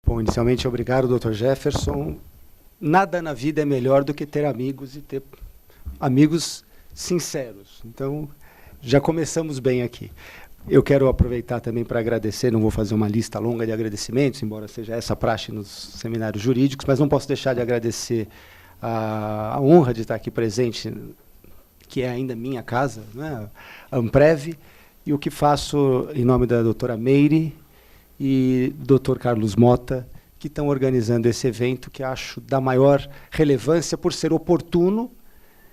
Bom, inicialmente, obrigado, Dr. Jefferson. Nada na vida é melhor do que ter amigos e ter amigos sinceros. Então, já começamos bem aqui. Eu quero aproveitar também para agradecer, não vou fazer uma lista longa de agradecimentos, embora seja essa praxe nos seminários jurídicos, mas não posso deixar de agradecer a honra de estar aqui presente, que é ainda minha casa, né, a Amprev, e o que faço em nome da doutora Meire e do Dr. Carlos Mota, que estão organizando esse evento, que acho da maior relevância por ser oportuno,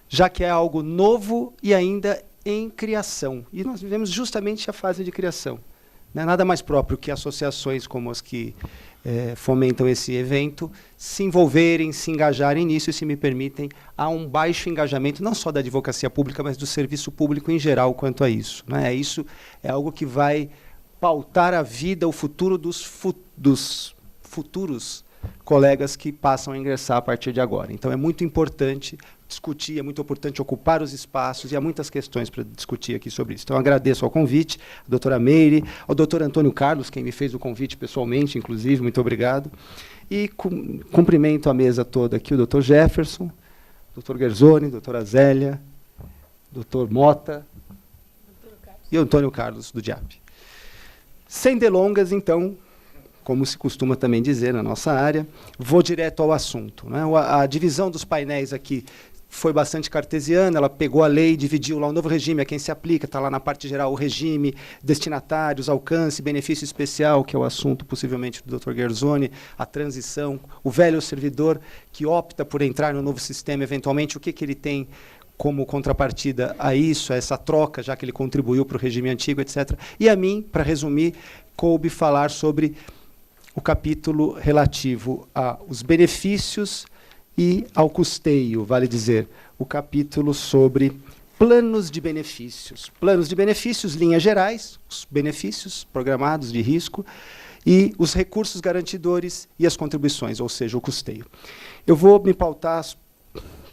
já que é algo novo e ainda em criação. E nós vivemos justamente a fase de criação. Não é nada mais próprio que associações como as que fomentam esse evento se envolverem, se engajarem nisso, e, se me permitem, há um baixo engajamento, não só da advocacia pública, mas do serviço público em geral quanto a isso. Né? Isso é algo que vai pautar a vida, o futuro dos futuros colegas que passam a ingressar a partir de agora. Então, é muito importante discutir, é muito importante ocupar os espaços, e há muitas questões para discutir aqui sobre isso. Então, agradeço ao convite, à doutora Meire, ao doutor Antônio Carlos, quem me fez o convite pessoalmente, inclusive, muito obrigado. E cumprimento a mesa toda aqui, o doutor Jefferson, doutor Gersoni, doutora Zélia, doutor Mota e o Antônio Carlos, do DIAP. Sem delongas, então, como se costuma também dizer na nossa área, vou direto ao assunto. Né? A divisão dos painéis aqui foi bastante cartesiana, ela pegou a lei, dividiu lá o novo regime, a quem se aplica, está lá na parte geral o regime, destinatários, alcance, benefício especial, que é o assunto possivelmente do Dr. Gersoni, a transição, o velho servidor que opta por entrar no novo sistema, eventualmente, o que ele tem como contrapartida a isso, a essa troca, já que ele contribuiu para o regime antigo, etc. E a mim, para resumir, coube falar sobre o capítulo relativo aos benefícios e ao custeio, vale dizer, o capítulo sobre planos de benefícios. Planos de benefícios, linhas gerais, os benefícios programados de risco, e os recursos garantidores e as contribuições, ou seja, o custeio. Eu vou me pautar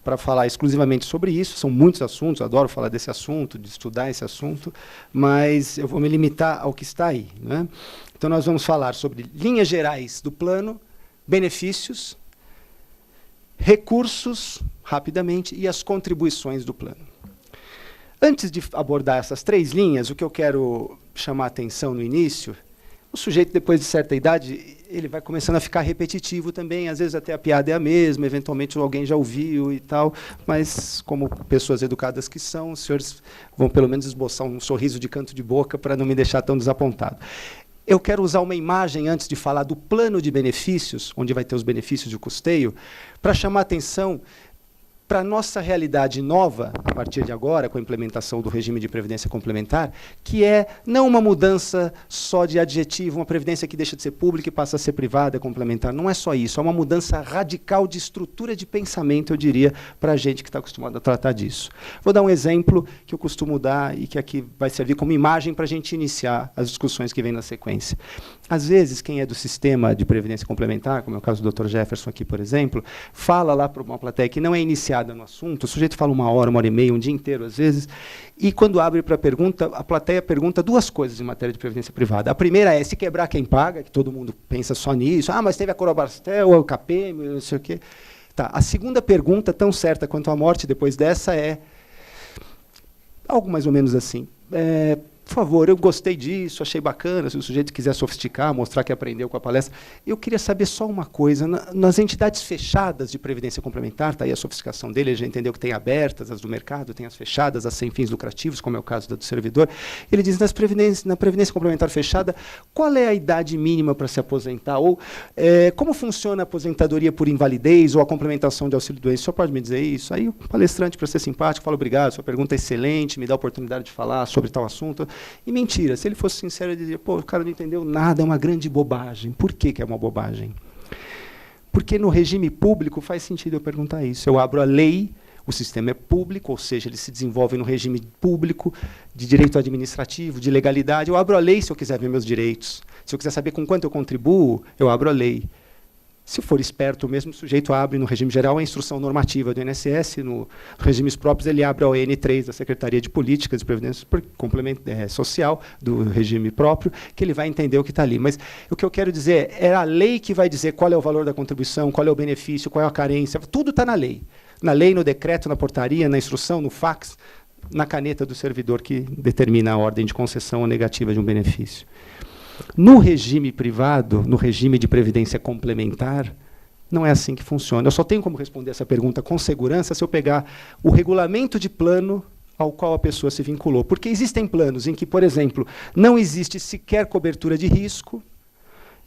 para falar exclusivamente sobre isso, são muitos assuntos, adoro falar desse assunto, de estudar esse assunto, mas eu vou me limitar ao que está aí. Né? Então, nós vamos falar sobre linhas gerais do plano, benefícios, recursos, rapidamente, e as contribuições do plano. Antes de abordar essas três linhas, o que eu quero chamar a atenção no início, o sujeito, depois de certa idade, ele vai começando a ficar repetitivo também, às vezes até a piada é a mesma, eventualmente alguém já ouviu e tal, mas, como pessoas educadas que são, os senhores vão pelo menos esboçar um sorriso de canto de boca para não me deixar tão desapontado. Eu quero usar uma imagem, antes de falar do plano de benefícios, onde vai ter os benefícios de custeio, para chamar a atenção para a nossa realidade nova, a partir de agora, com a implementação do regime de previdência complementar, que é não uma mudança só de adjetivo, uma previdência que deixa de ser pública e passa a ser privada, complementar. Não é só isso, é uma mudança radical de estrutura de pensamento, eu diria, para a gente que está acostumado a tratar disso. Vou dar um exemplo que eu costumo dar e que aqui vai servir como imagem para a gente iniciar as discussões que vêm na sequência. Às vezes, quem é do sistema de previdência complementar, como é o caso do Dr. Jefferson aqui, por exemplo, fala lá para uma plateia que não é iniciada no assunto, o sujeito fala uma hora e meia, um dia inteiro, às vezes, e quando abre para a pergunta, a plateia pergunta duas coisas em matéria de previdência privada. A primeira é, se quebrar, quem paga? Que todo mundo pensa só nisso. Ah, mas teve a Corobastel, o CAPEM, não sei o quê. Tá. A segunda pergunta, tão certa quanto a morte, depois dessa, é algo mais ou menos assim. Por favor, eu gostei disso, achei bacana, se o sujeito quiser sofisticar, mostrar que aprendeu com a palestra. Eu queria saber só uma coisa, nas entidades fechadas de previdência complementar, está aí a sofisticação dele, ele já entendeu que tem abertas, as do mercado, tem as fechadas, as sem fins lucrativos, como é o caso da do servidor. Ele diz, na previdência complementar fechada, qual é a idade mínima para se aposentar? Ou como funciona a aposentadoria por invalidez ou a complementação de auxílio-doença? O senhor pode me dizer isso? Aí o palestrante, para ser simpático, fala, obrigado, sua pergunta é excelente, me dá a oportunidade de falar sobre tal assunto. E mentira, se ele fosse sincero, ele dizia, pô, o cara não entendeu nada, é uma grande bobagem. Por que é uma bobagem? Porque no regime público faz sentido eu perguntar isso. Eu abro a lei, o sistema é público, ou seja, ele se desenvolve no regime público, de direito administrativo, de legalidade. Eu abro a lei se eu quiser ver meus direitos. Se eu quiser saber com quanto eu contribuo, eu abro a lei. Se for esperto mesmo, o sujeito abre no regime geral a instrução normativa do INSS, no regimes próprios ele abre a ON3 da Secretaria de Políticas e Previdência Social do regime próprio, que ele vai entender o que está ali. Mas o que eu quero dizer é a lei que vai dizer qual é o valor da contribuição, qual é o benefício, qual é a carência, tudo está na lei. Na lei, no decreto, na portaria, na instrução, no fax, na caneta do servidor que determina a ordem de concessão ou negativa de um benefício. No regime privado, no regime de previdência complementar, não é assim que funciona. Eu só tenho como responder essa pergunta com segurança se eu pegar o regulamento de plano ao qual a pessoa se vinculou. Porque existem planos em que, por exemplo, não existe sequer cobertura de risco,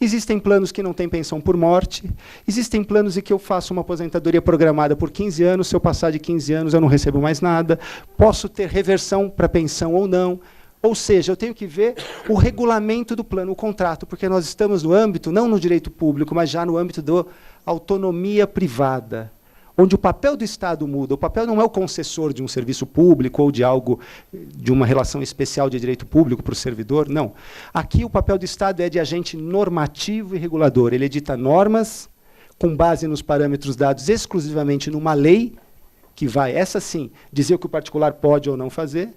existem planos que não têm pensão por morte, existem planos em que eu faço uma aposentadoria programada por 15 anos, se eu passar de 15 anos eu não recebo mais nada, posso ter reversão para pensão ou não. Ou seja, eu tenho que ver o regulamento do plano, o contrato, porque nós estamos no âmbito, não no direito público, mas já no âmbito da autonomia privada, onde o papel do Estado muda. O papel não é o concessor de um serviço público ou de algo, de uma relação especial de direito público para o servidor, não. Aqui o papel do Estado é de agente normativo e regulador. Ele edita normas com base nos parâmetros dados exclusivamente numa lei, que vai, essa sim, dizer o que o particular pode ou não fazer,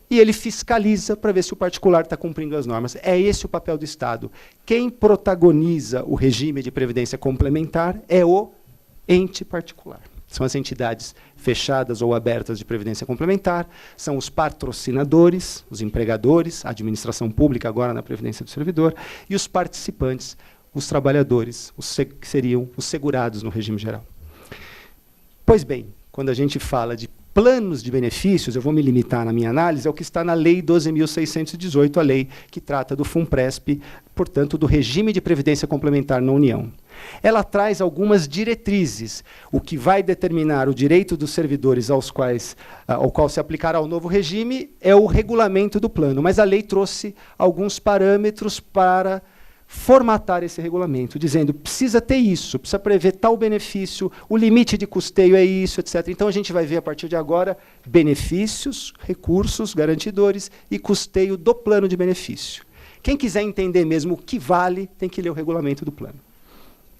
e ele fiscaliza para ver se o particular está cumprindo as normas. É esse o papel do Estado. Quem protagoniza o regime de previdência complementar é o ente particular. São as entidades fechadas ou abertas de previdência complementar, são os patrocinadores, os empregadores, a administração pública agora na previdência do servidor, e os participantes, os trabalhadores, que seriam os segurados no regime geral. Pois bem, quando a gente fala de planos de benefícios, eu vou me limitar na minha análise ao que está na Lei 12.618, a lei que trata do FUNPRESP, portanto, do regime de previdência complementar na União. Ela traz algumas diretrizes, o que vai determinar o direito dos servidores ao qual se aplicará o novo regime é o regulamento do plano, mas a lei trouxe alguns parâmetros para formatar esse regulamento, dizendo precisa ter isso, precisa prever tal benefício, o limite de custeio é isso, etc. Então, a gente vai ver, a partir de agora, benefícios, recursos garantidores e custeio do plano de benefício. Quem quiser entender mesmo o que vale, tem que ler o regulamento do plano.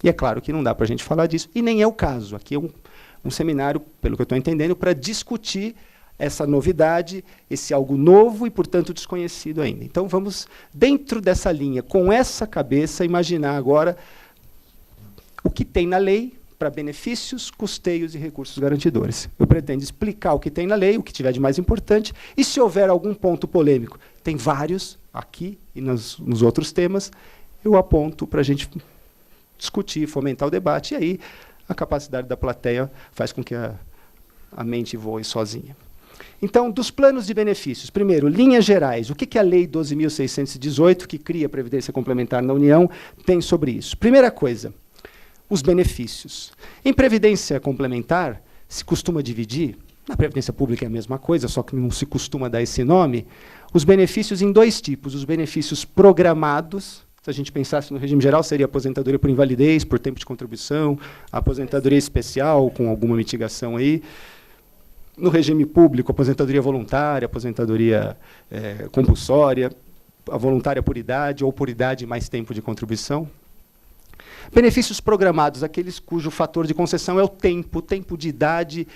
E é claro que não dá para a gente falar disso, e nem é o caso. Aqui é um seminário, pelo que eu estou entendendo, para discutir essa novidade, esse algo novo e, portanto, desconhecido ainda. Então, vamos, dentro dessa linha, com essa cabeça, imaginar agora o que tem na lei para benefícios, custeios e recursos garantidores. Eu pretendo explicar o que tem na lei, o que tiver de mais importante, e se houver algum ponto polêmico, tem vários aqui e nos outros temas, eu aponto para a gente discutir, fomentar o debate, e aí a capacidade da plateia faz com que a mente voe sozinha. Então, dos planos de benefícios, primeiro, linhas gerais. O que a Lei 12.618, que cria a Previdência Complementar na União, tem sobre isso? Primeira coisa, os benefícios. Em Previdência Complementar, se costuma dividir, na Previdência Pública é a mesma coisa, só que não se costuma dar esse nome, os benefícios em dois tipos. Os benefícios programados, se a gente pensasse no regime geral, seria aposentadoria por invalidez, por tempo de contribuição, aposentadoria especial, com alguma mitigação aí. No regime público, aposentadoria voluntária, aposentadoria compulsória, a voluntária por idade ou por idade mais tempo de contribuição. Benefícios programados, aqueles cujo fator de concessão é o tempo de idade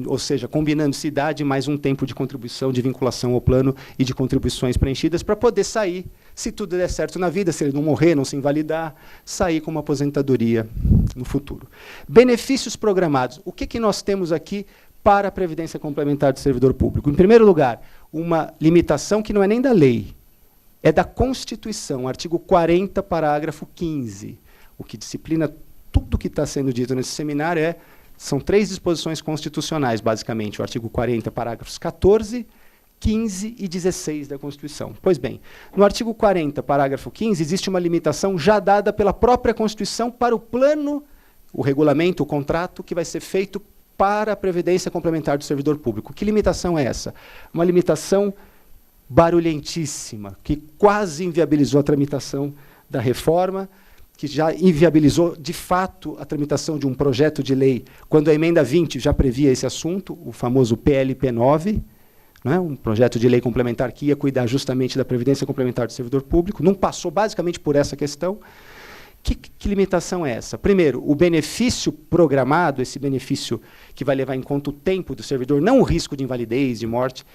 ou seja, combinando-se idade mais um tempo de contribuição, de vinculação ao plano e de contribuições preenchidas para poder sair, se tudo der certo na vida, se ele não morrer, não se invalidar, sair com uma aposentadoria no futuro. Benefícios programados. O que nós temos aqui para a Previdência Complementar do Servidor Público? Em primeiro lugar, uma limitação que não é nem da lei, é da Constituição, artigo 40, parágrafo 15. O que disciplina tudo o que está sendo dito nesse seminário são 3 disposições constitucionais, basicamente, o artigo 40, parágrafos 14, 15 e 16 da Constituição. Pois bem, no artigo 40, parágrafo 15, existe uma limitação já dada pela própria Constituição para o plano, o regulamento, o contrato que vai ser feito para a Previdência Complementar do Servidor Público. Que limitação é essa? Uma limitação barulhentíssima, que quase inviabilizou a tramitação da reforma, que já inviabilizou, de fato, a tramitação de um projeto de lei, quando a emenda 20 já previa esse assunto, o famoso PLP 9, né, um projeto de lei complementar que ia cuidar justamente da Previdência Complementar do Servidor Público, não passou basicamente por essa questão. Que Que limitação é essa? Primeiro, o benefício programado, esse benefício que vai levar em conta o tempo do servidor, não o risco de invalidez, de morte.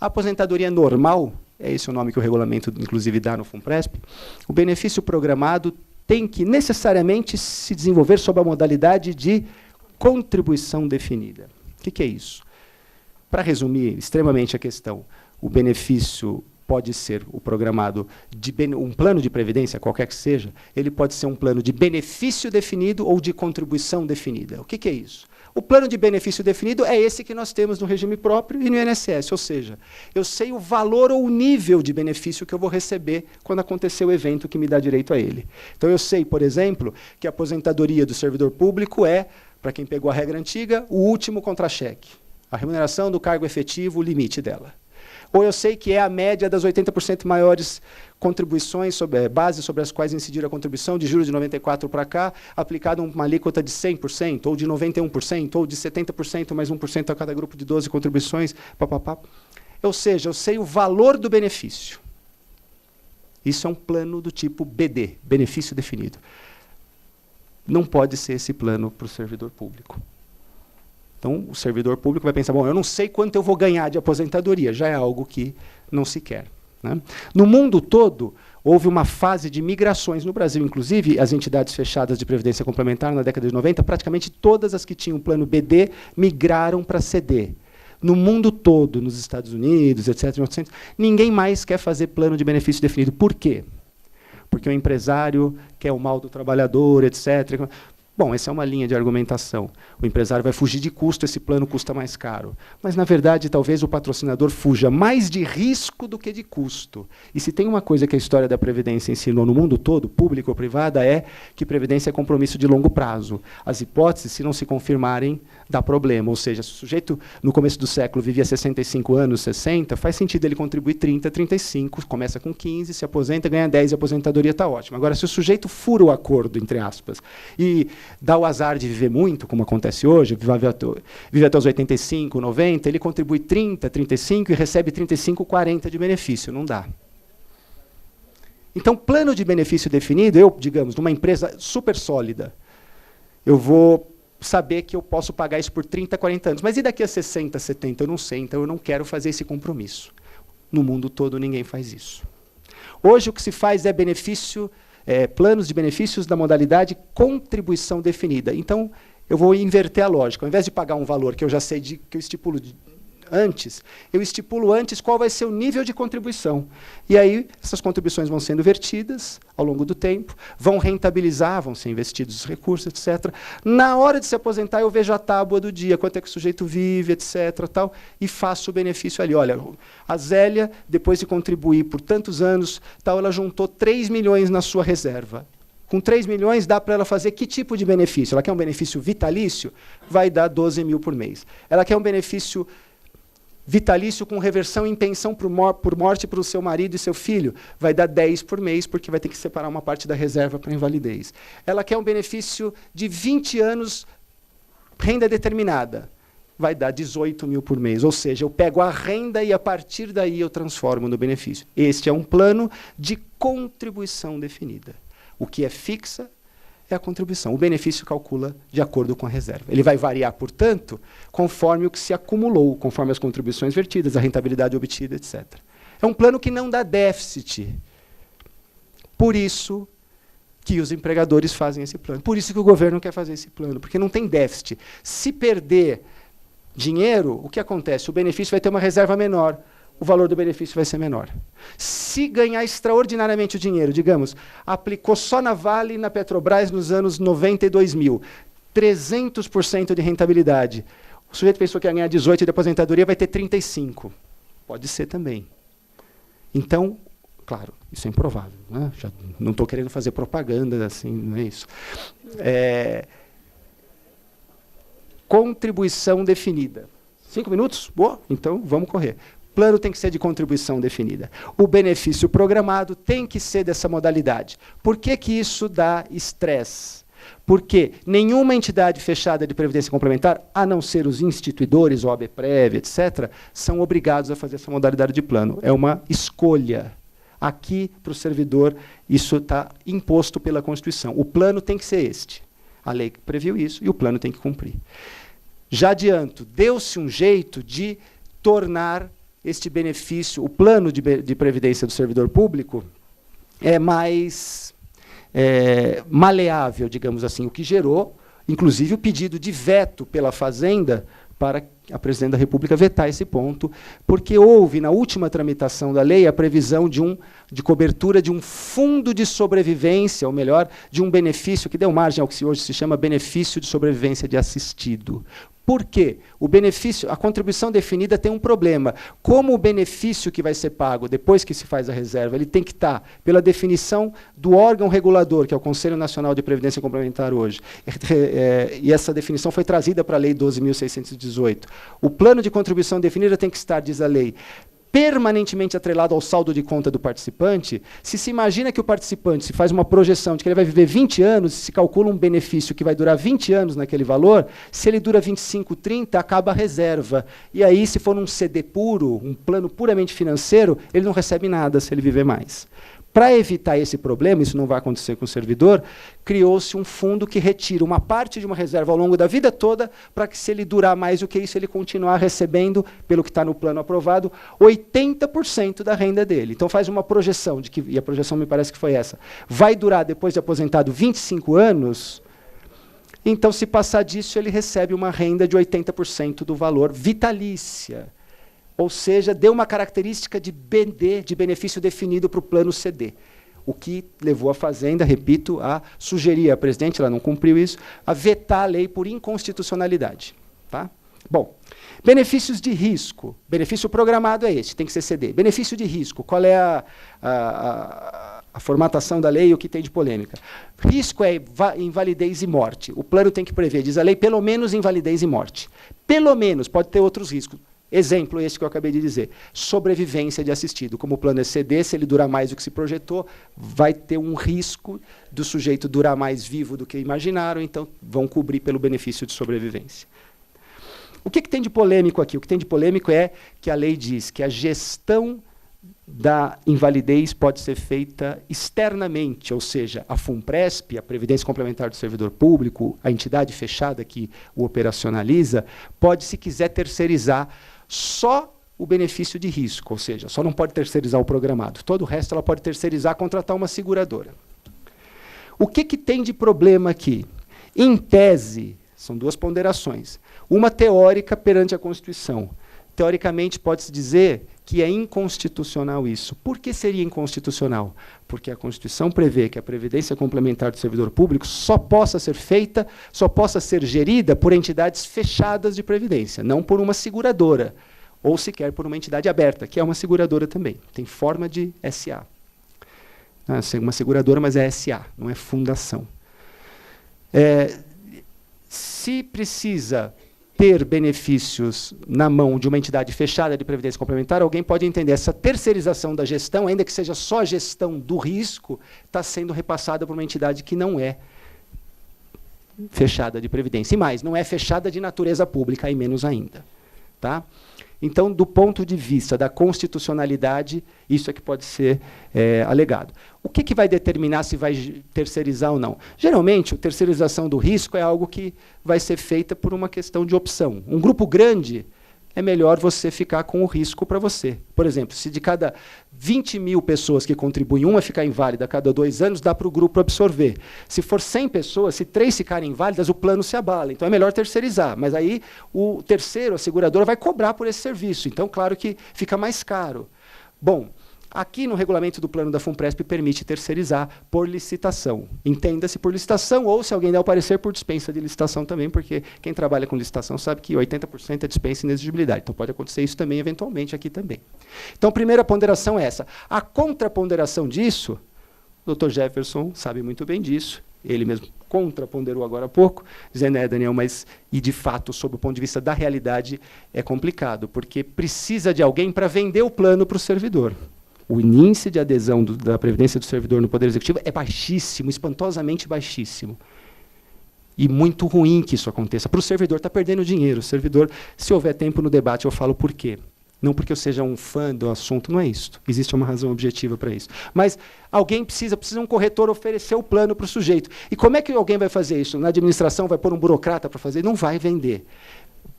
A aposentadoria normal, é esse o nome que o regulamento, inclusive, dá no FUNPRESP, o benefício programado tem que necessariamente se desenvolver sob a modalidade de contribuição definida. O que é isso? Para resumir extremamente a questão, o benefício pode ser o programado de um plano de previdência, qualquer que seja, ele pode ser um plano de benefício definido ou de contribuição definida. O que é isso? O plano de benefício definido é esse que nós temos no regime próprio e no INSS, ou seja, eu sei o valor ou o nível de benefício que eu vou receber quando acontecer o evento que me dá direito a ele. Então eu sei, por exemplo, que a aposentadoria do servidor público é, para quem pegou a regra antiga, o último contra-cheque. A remuneração do cargo efetivo, o limite dela. Ou eu sei que é a média das 80% maiores contribuições, bases sobre as quais incidir a contribuição de juros de 94 para cá, aplicada uma alíquota de 100%, ou de 91%, ou de 70% mais 1% a cada grupo de 12 contribuições. Papapá. Ou seja, eu sei o valor do benefício. Isso é um plano do tipo BD, benefício definido. Não pode ser esse plano para o servidor público. Então, o servidor público vai pensar, bom, eu não sei quanto eu vou ganhar de aposentadoria, já é algo que não se quer. Né? No mundo todo, houve uma fase de migrações. No Brasil, inclusive, as entidades fechadas de previdência complementar, na década de 90, praticamente todas as que tinham plano BD migraram para CD. No mundo todo, nos Estados Unidos, etc., ninguém mais quer fazer plano de benefício definido. Por quê? Porque o empresário quer o mal do trabalhador, etc., bom, essa é uma linha de argumentação. O empresário vai fugir de custo, esse plano custa mais caro. Mas, na verdade, talvez o patrocinador fuja mais de risco do que de custo. E se tem uma coisa que a história da Previdência ensinou no mundo todo, público ou privada, é que Previdência é compromisso de longo prazo. As hipóteses, se não se confirmarem, dá problema. Ou seja, se o sujeito, no começo do século, vivia 65 anos, 60, faz sentido ele contribuir 30, 35, começa com 15, se aposenta, ganha 10 e a aposentadoria está ótima. Agora, se o sujeito fura o acordo, entre aspas, e dá o azar de viver muito, como acontece hoje, vive até os 85, 90, ele contribui 30, 35 e recebe 35, 40 de benefício. Não dá. Então, plano de benefício definido, eu, digamos, numa empresa super sólida, eu vou saber que eu posso pagar isso por 30, 40 anos. Mas e daqui a 60, 70? Eu não sei, então eu não quero fazer esse compromisso. No mundo todo, ninguém faz isso. Hoje, o que se faz é benefício... planos de benefícios da modalidade contribuição definida. Então, eu vou inverter a lógica. Ao invés de pagar um valor que eu já sei, que eu estipulo antes, eu estipulo antes qual vai ser o nível de contribuição. E aí, essas contribuições vão sendo vertidas ao longo do tempo, vão rentabilizar, vão ser investidos os recursos, etc. Na hora de se aposentar, eu vejo a tábua do dia, quanto é que o sujeito vive, etc. Tal, e faço o benefício ali. Olha, a Zélia, depois de contribuir por tantos anos, tal, ela juntou 3 milhões na sua reserva. Com 3 milhões, dá para ela fazer que tipo de benefício? Ela quer um benefício vitalício? Vai dar 12 mil por mês. Ela quer um benefício vitalício com reversão em pensão por morte para o seu marido e seu filho, vai dar 10 por mês, porque vai ter que separar uma parte da reserva para invalidez. Ela quer um benefício de 20 anos, renda determinada, vai dar 18 mil por mês. Ou seja, eu pego a renda e, a partir daí, eu transformo no benefício. Este é um plano de contribuição definida. O que é fixa é a contribuição. O benefício calcula de acordo com a reserva. Ele vai variar, portanto, conforme o que se acumulou, conforme as contribuições vertidas, a rentabilidade obtida, etc. É um plano que não dá déficit. Por isso que os empregadores fazem esse plano. Por isso que o governo quer fazer esse plano, porque não tem déficit. Se perder dinheiro, o que acontece? O benefício vai ter uma reserva menor. O valor do benefício vai ser menor. Se ganhar extraordinariamente o dinheiro, digamos, aplicou só na Vale e na Petrobras nos anos 90 e 2000, 300% de rentabilidade. O sujeito pensou que ia ganhar 18 de aposentadoria, vai ter 35. Pode ser também. Então, claro, isso é improvável. Né? Já não estou querendo fazer propaganda, assim, não é isso. Contribuição definida. 5 minutos? Boa, então vamos correr. Plano tem que ser de contribuição definida. O benefício programado tem que ser dessa modalidade. Por que que isso dá estresse? Porque nenhuma entidade fechada de previdência complementar, a não ser os instituidores, o OABPREV, etc., são obrigados a fazer essa modalidade de plano. É uma escolha. Aqui, para o servidor, isso está imposto pela Constituição. O plano tem que ser este. A lei previu isso e o plano tem que cumprir. Já adianto, deu-se um jeito de tornar este benefício, o plano de previdência do servidor público, mais maleável, digamos assim, o que gerou, inclusive, o pedido de veto pela Fazenda para a Presidente da República vetar esse ponto, porque houve, na última tramitação da lei, a previsão de cobertura de um fundo de sobrevivência, ou melhor, de um benefício que deu margem ao que hoje se chama benefício de sobrevivência de assistido. Por quê? O benefício, a contribuição definida tem um problema. Como o benefício que vai ser pago depois que se faz a reserva, ele tem que estar pela definição do órgão regulador, que é o Conselho Nacional de Previdência Complementar hoje. E essa definição foi trazida para a Lei 12.618. O plano de contribuição definida tem que estar, diz a lei, permanentemente atrelado ao saldo de conta do participante. Se imagina que o participante, se faz uma projeção de que ele vai viver 20 anos, se calcula um benefício que vai durar 20 anos naquele valor, se ele dura 25, 30, acaba a reserva. E aí, se for um CD puro, um plano puramente financeiro, ele não recebe nada se ele viver mais. Para evitar esse problema, isso não vai acontecer com o servidor, criou-se um fundo que retira uma parte de uma reserva ao longo da vida toda, para que, se ele durar mais do que isso, ele continuar recebendo, pelo que está no plano aprovado, 80% da renda dele. Então faz uma projeção, e a projeção me parece que foi essa, vai durar, depois de aposentado, 25 anos, então, se passar disso, ele recebe uma renda de 80% do valor vitalícia. Ou seja, deu uma característica de BD, de benefício definido para o plano CD. O que levou a Fazenda, repito, a sugerir à presidente, ela não cumpriu isso, a vetar a lei por inconstitucionalidade. Tá? Bom, benefícios de risco. Benefício programado é esse, tem que ser CD. Benefício de risco, qual é a formatação da lei e o que tem de polêmica? Risco é invalidez e morte. O plano tem que prever, diz a lei, pelo menos invalidez e morte. Pelo menos, pode ter outros riscos. Exemplo esse que eu acabei de dizer, sobrevivência de assistido. Como o plano é CD, se ele durar mais do que se projetou, vai ter um risco do sujeito durar mais vivo do que imaginaram, então vão cobrir pelo benefício de sobrevivência. O que tem de polêmico aqui? O que tem de polêmico é que a lei diz que a gestão da invalidez pode ser feita externamente, ou seja, a FUNPRESP, a Previdência Complementar do Servidor Público, a entidade fechada que o operacionaliza, pode, se quiser, terceirizar só o benefício de risco, ou seja, só não pode terceirizar o programado. Todo o resto ela pode terceirizar, contratar uma seguradora. O que tem de problema aqui? Em tese, são duas ponderações. Uma teórica perante a Constituição. Teoricamente, pode-se dizer que é inconstitucional isso. Por que seria inconstitucional? Porque a Constituição prevê que a Previdência Complementar do Servidor Público só possa ser feita, só possa ser gerida por entidades fechadas de previdência, não por uma seguradora, ou sequer por uma entidade aberta, que é uma seguradora também. Tem forma de SA. É uma seguradora, mas é SA, não é fundação. Se precisa ter benefícios na mão de uma entidade fechada de previdência complementar, alguém pode entender essa terceirização da gestão, ainda que seja só a gestão do risco, está sendo repassada por uma entidade que não é fechada de previdência. E mais, não é fechada de natureza pública, e menos ainda. Tá? Então, do ponto de vista da constitucionalidade, isso é que pode ser alegado. O que vai determinar se vai terceirizar ou não? Geralmente, a terceirização do risco é algo que vai ser feita por uma questão de opção. Um grupo grande, é melhor você ficar com o risco para você. Por exemplo, se de cada 20 mil pessoas que contribuem, uma ficar inválida a cada 2 anos, dá para o grupo absorver. Se for 100 pessoas, se 3 ficarem inválidas, o plano se abala. Então é melhor terceirizar. Mas aí o terceiro, a seguradora, vai cobrar por esse serviço. Então, claro que fica mais caro. Bom, aqui no regulamento do plano da FUNPRESP permite terceirizar por licitação. Entenda-se por licitação, ou, se alguém der o parecer, por dispensa de licitação também, porque quem trabalha com licitação sabe que 80% é dispensa e inexigibilidade. Então pode acontecer isso também, eventualmente, aqui também. Então, a primeira ponderação é essa. A contraponderação disso, o Dr. Jefferson sabe muito bem disso, ele mesmo contraponderou agora há pouco, dizendo, Daniel, mas, e de fato, sob o ponto de vista da realidade, é complicado, porque precisa de alguém para vender o plano para o servidor. O índice de adesão da Previdência do Servidor no Poder Executivo é baixíssimo, espantosamente baixíssimo. E muito ruim que isso aconteça. Para o servidor, está perdendo dinheiro. O servidor, se houver tempo no debate, eu falo por quê. Não porque eu seja um fã do assunto, não é isso. Existe uma razão objetiva para isso. Mas alguém precisa um corretor oferecer o plano para o sujeito. E como é que alguém vai fazer isso? Na administração vai pôr um burocrata para fazer? Não vai vender.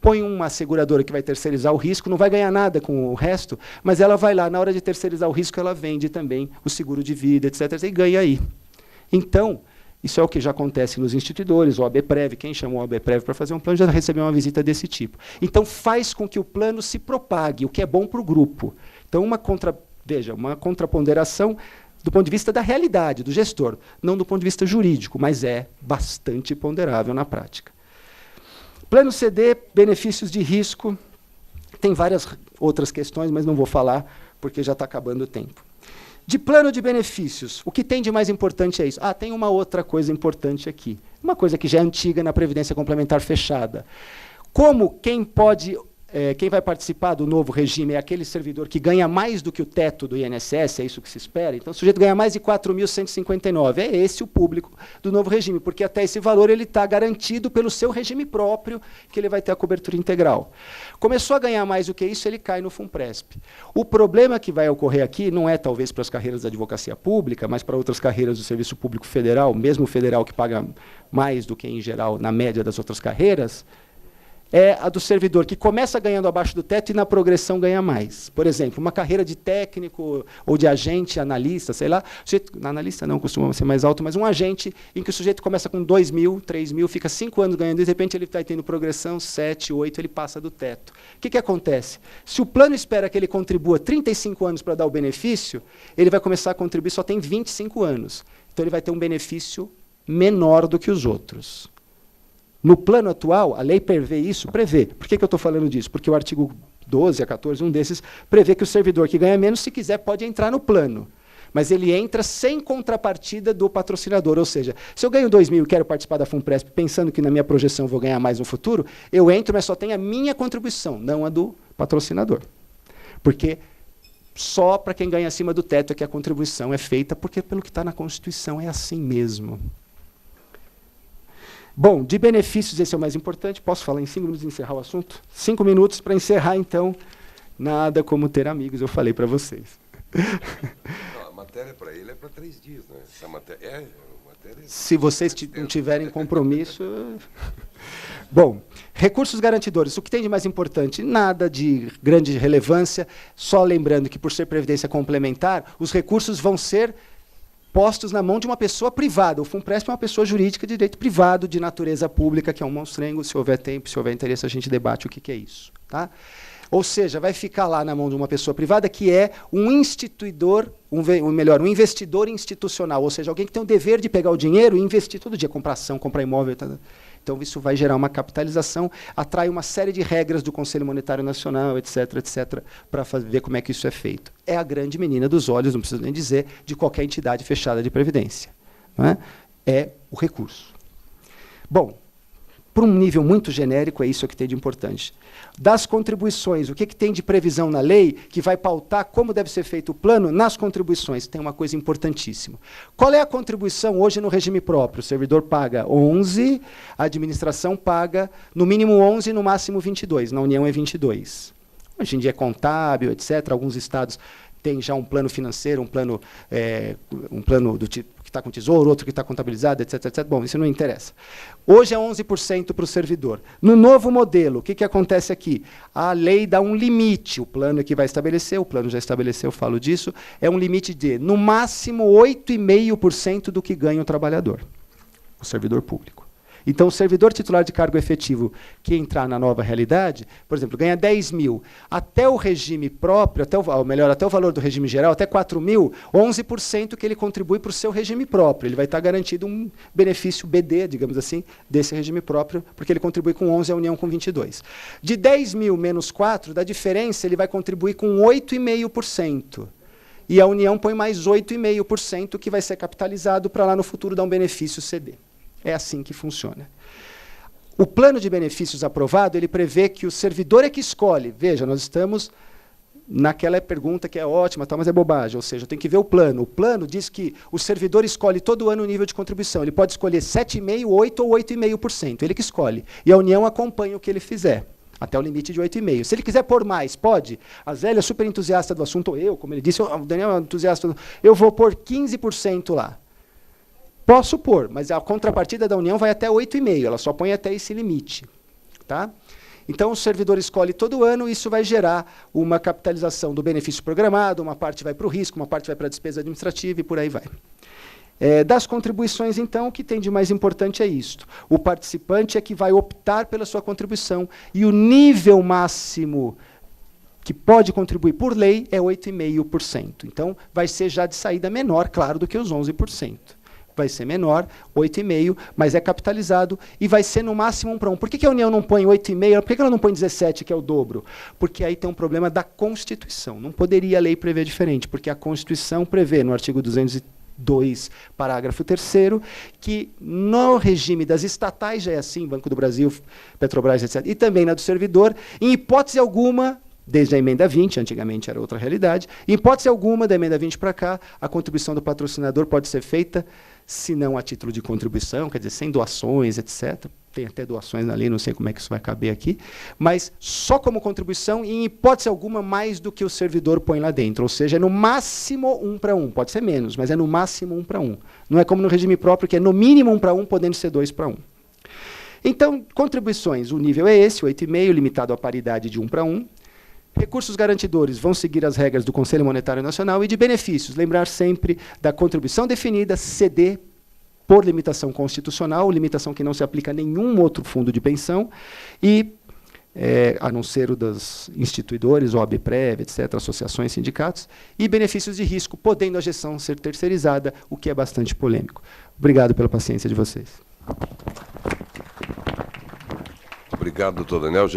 Põe uma seguradora que vai terceirizar o risco, não vai ganhar nada com o resto, mas ela vai lá, na hora de terceirizar o risco, ela vende também o seguro de vida, etc., e ganha aí. Então, isso é o que já acontece nos instituidores, o ABPREV, quem chamou o ABPREV para fazer um plano já recebeu uma visita desse tipo. Então, faz com que o plano se propague, o que é bom para o grupo. Então, uma contraponderação do ponto de vista da realidade, do gestor, não do ponto de vista jurídico, mas é bastante ponderável na prática. Plano CD, benefícios de risco, tem várias outras questões, mas não vou falar, porque já está acabando o tempo. De plano de benefícios, o que tem de mais importante é isso. Tem uma outra coisa importante aqui. Uma coisa que já é antiga na Previdência Complementar fechada. Como quem vai participar do novo regime é aquele servidor que ganha mais do que o teto do INSS, é isso que se espera. Então, o sujeito ganha mais de 4.159. É esse o público do novo regime, porque até esse valor ele está garantido pelo seu regime próprio, que ele vai ter a cobertura integral. Começou a ganhar mais do que isso, ele cai no FUNPRESP. O problema que vai ocorrer aqui não é talvez para as carreiras da advocacia pública, mas para outras carreiras do Serviço Público Federal, mesmo o federal que paga mais do que, em geral, na média das outras carreiras, é a do servidor que começa ganhando abaixo do teto e na progressão ganha mais. Por exemplo, uma carreira de técnico ou de agente, analista, sei lá. Analista não costuma ser mais alto, mas um agente em que o sujeito começa com 2.000, 3.000, fica 5 anos ganhando, e de repente ele está tendo progressão, 7, 8, ele passa do teto. O que acontece? Se o plano espera que ele contribua 35 anos para dar o benefício, ele vai começar a contribuir, só tem 25 anos. Então ele vai ter um benefício menor do que os outros. No plano atual, a lei prevê isso? Prevê. Por que eu estou falando disso? Porque o artigo 12 a 14, um desses, prevê que o servidor que ganha menos, se quiser, pode entrar no plano. Mas ele entra sem contrapartida do patrocinador. Ou seja, se eu ganho 2.000 e quero participar da FUNPRESP, pensando que na minha projeção vou ganhar mais no futuro, eu entro, mas só tem a minha contribuição, não a do patrocinador. Porque só para quem ganha acima do teto é que a contribuição é feita, porque pelo que está na Constituição é assim mesmo. Bom, de benefícios, esse é o mais importante. Posso falar em 5 minutos e encerrar o assunto? 5 minutos para encerrar, então. Nada como ter amigos, eu falei para vocês. Não, a matéria para ele é para 3 dias, né? Essa matéria se vocês não tiverem compromisso... Bom, recursos garantidores. O que tem de mais importante? Nada de grande relevância. Só lembrando que, por ser previdência complementar, os recursos vão ser postos na mão de uma pessoa privada. O FUNPRESP é uma pessoa jurídica de direito privado, de natureza pública, que é um monstrengo. Se houver tempo, se houver interesse, a gente debate o que é isso. Tá? Ou seja, vai ficar lá na mão de uma pessoa privada que é um instituidor, um investidor institucional, ou seja, alguém que tem o dever de pegar o dinheiro e investir todo dia, comprar ação, comprar imóvel. Tá? Então, isso vai gerar uma capitalização, atrai uma série de regras do Conselho Monetário Nacional, etc., para ver como é que isso é feito. É a grande menina dos olhos, não preciso nem dizer, de qualquer entidade fechada de previdência. Não é? É o recurso. Bom, por um nível muito genérico, é isso que tem de importante. Das contribuições, o que tem de previsão na lei que vai pautar como deve ser feito o plano nas contribuições? Tem uma coisa importantíssima. Qual é a contribuição hoje no regime próprio? O servidor paga 11, a administração paga no mínimo 11 e no máximo 22. Na União é 22. Hoje em dia é contábil, etc. Alguns estados têm já um plano financeiro, um plano do tipo está com tesouro, outro que está contabilizado, etc. Bom, isso não interessa. Hoje é 11% para o servidor. No novo modelo, o que acontece aqui? A lei dá um limite, o plano é que vai estabelecer, o plano já estabeleceu, eu falo disso, é um limite de, no máximo, 8,5% do que ganha o trabalhador, o servidor público. Então, o servidor titular de cargo efetivo que entrar na nova realidade, por exemplo, ganha 10.000, até o regime próprio, até o valor do regime geral, até 4.000, 11% que ele contribui para o seu regime próprio. Ele vai estar garantido um benefício BD, digamos assim, desse regime próprio, porque ele contribui com 11 e a União com 22. De 10.000 menos 4, da diferença, ele vai contribuir com 8,5%. E a União põe mais 8,5%, que vai ser capitalizado para lá no futuro dar um benefício CD. É assim que funciona. O plano de benefícios aprovado, ele prevê que o servidor é que escolhe. Veja, nós estamos naquela pergunta que é ótima, mas é bobagem. Ou seja, eu tenho que ver o plano. O plano diz que o servidor escolhe todo ano o nível de contribuição. Ele pode escolher 7,5%, 8% ou 8,5%. Ele que escolhe. E a União acompanha o que ele fizer. até o limite de 8,5. Se ele quiser pôr mais, pode. A Zélia é super entusiasta do assunto, ou eu, como ele disse, o Daniel é entusiasta, eu vou pôr 15% lá. Posso pôr, mas a contrapartida da União vai até 8,5, ela só põe até esse limite. Tá? Então, o servidor escolhe todo ano, isso vai gerar uma capitalização do benefício programado, uma parte vai para o risco, uma parte vai para a despesa administrativa e por aí vai. Das contribuições, então, o que tem de mais importante é isto. O participante é que vai optar pela sua contribuição e o nível máximo que pode contribuir por lei é 8,5%. Então, vai ser já de saída menor, claro, do que os 11%. Vai ser menor, 8,5%, mas é capitalizado e vai ser no máximo 1 para 1. Por que a União não põe 8,5%? Por que ela não põe 17%, que é o dobro? Porque aí tem um problema da Constituição. Não poderia a lei prever diferente, porque a Constituição prevê, no artigo 202, parágrafo 3º, que no regime das estatais já é assim, Banco do Brasil, Petrobras, etc., e também na do servidor, em hipótese alguma, desde a emenda 20, antigamente era outra realidade, em hipótese alguma, da emenda 20 para cá, a contribuição do patrocinador pode ser feita, se não a título de contribuição, quer dizer, sem doações, etc., tem até doações na lei, não sei como é que isso vai caber aqui, mas só como contribuição e, em hipótese alguma, mais do que o servidor põe lá dentro. Ou seja, é no máximo 1 para 1. Pode ser menos, mas é no máximo 1 para 1. Não é como no regime próprio, que é no mínimo 1 para 1, podendo ser 2 para 1. Então, contribuições, o nível é esse, 8,5, limitado à paridade de 1 para 1. Recursos garantidores vão seguir as regras do Conselho Monetário Nacional e de benefícios, lembrar sempre da contribuição definida, CD, por limitação constitucional, limitação que não se aplica a nenhum outro fundo de pensão, e, a não ser o dos instituidores, OAB-Prev, etc., associações, sindicatos, e benefícios de risco, podendo a gestão ser terceirizada, o que é bastante polêmico. Obrigado pela paciência de vocês. Obrigado, doutor Daniel.